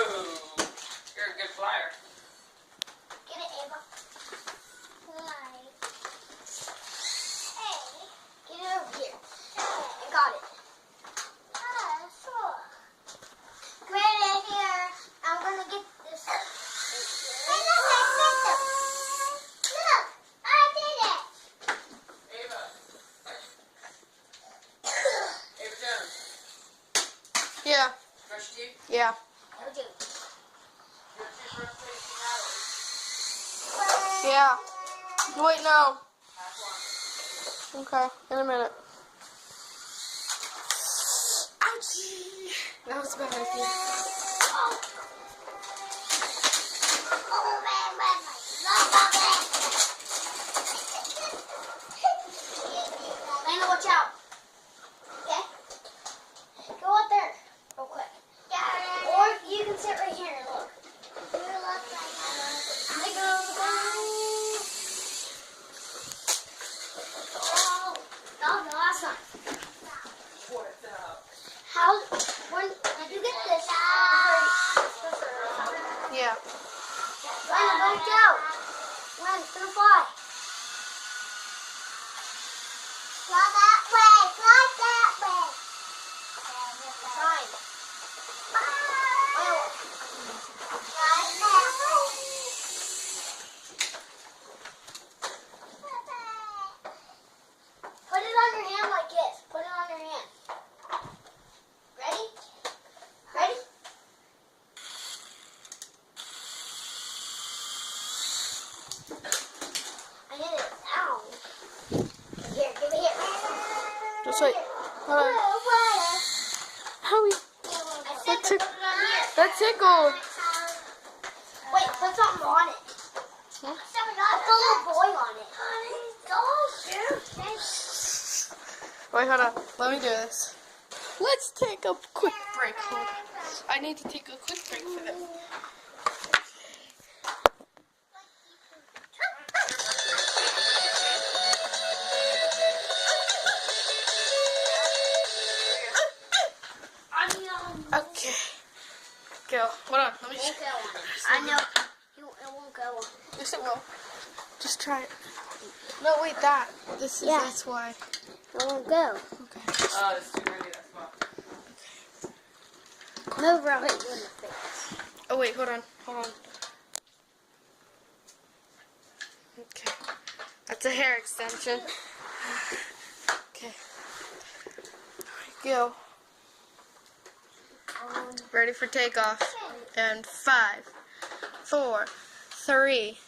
You're a good flyer. Get it, Ava. Fly. Hey. Get it over here. I got it. Sure. Right here. I'm gonna get this. Hey, look, I picked them. Look, I did it. Ava. Ava Jones. Yeah. Brush your teeth. Yeah. I'll do it. Your toothbrush facing that way. Yeah. Wait, no. Have one. Okay, in a minute. Ouch! That was bad, I think. Lena, watch out. Okay? Go up there real quick. Or you can sit right here and look. No, that's not. What's up? How, when you get this, Yeah. Lena, don't go. Len, it's gonna fly. Fly that way. Fly that way. Fine. Well, fly that way. Put it on your hand like this. Put it on your hand. Ready? Ready? I hit it down. Here, give it here. Just wait. Hold on. Howie. I said to put it on here. That tickled. Wait, put something on it. Huh? Put the little boy on it. Wait, hold on. Let me do this. Let's take a quick break. Hold on. I need to take a quick break for this. Okay. Go. Hold on. Let me It won't go on. I know. It won't go on. Yes, it will. Just try it. No, wait, that. This is, Yeah. that's why. It won't go. Okay. Oh, it's too dirty. That's fine. Come over, I'll hit you in the face. Oh, wait, hold on. Hold on. Okay. That's a hair extension. Okay. Go. Ready for takeoff. And 5, 4, 3,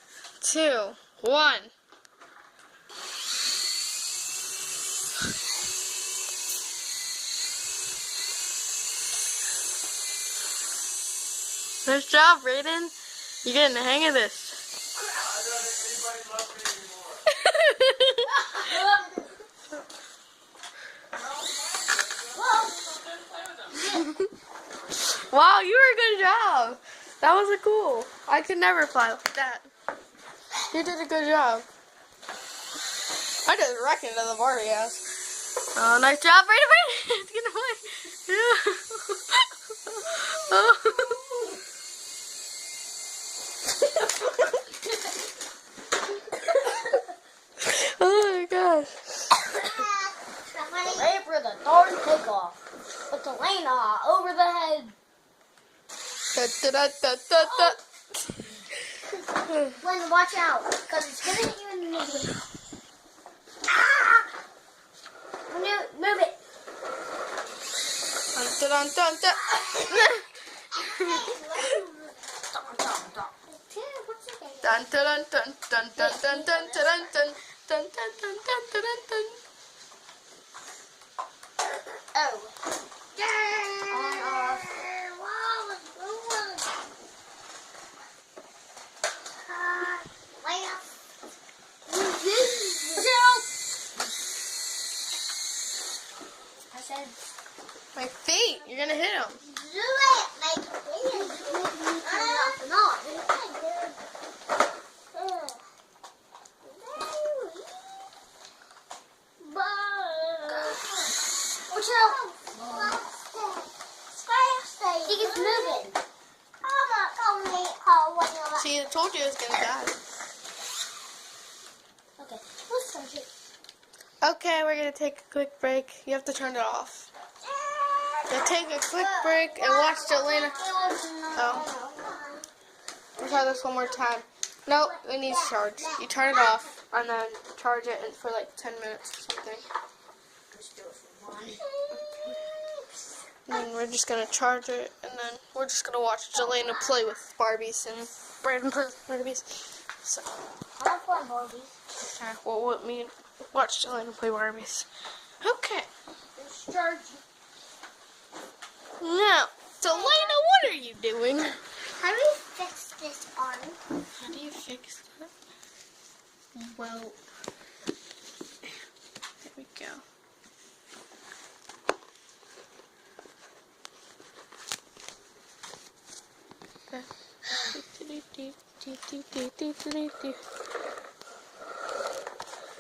2, 1. Nice job, Braydon. You're getting the hang of this. I don't think anybody loves me anymore. Wow, you were a good job. That was a cool. I could never fly like that. You did a good job. I just wrecked it at the party house. Oh, nice job, Braydon. It's getting away. Yeah. Oh. Oh my gosh. Ready for the darn takeoff. With Elena over the head. Da, da, da, da, da, da. Lena, watch out, because it's going to hit you in the knee. Ah! Move it. Dun, dun, dun, dun. Dun, dun, dun, dun, dun, dun, dun, dun, dun, dun, dun, dun, dun, dun, dun. Oh. I said, My feet, you're gonna hit them. do it, like, no. See, I told you it was gonna die. Okay, let's charge it. Okay, we're gonna take a quick break. You have to turn it off. So take a quick break and watch Jelena. Oh. We'll try this one more time. Nope, it needs charge. You turn it off and then charge it for like 10 minutes or something. Let's do it for one. And then we're just gonna charge it and then we're just gonna watch Jelena play with Barbies and Braydon play with Barbies. So, I don't want Barbies. okay, well, let me watch Jelena play Barbies. Okay. Let's charge it. Now, Jelena, what are you doing? How do we fix this arm? How do you fix that? Well, there we go. Okay.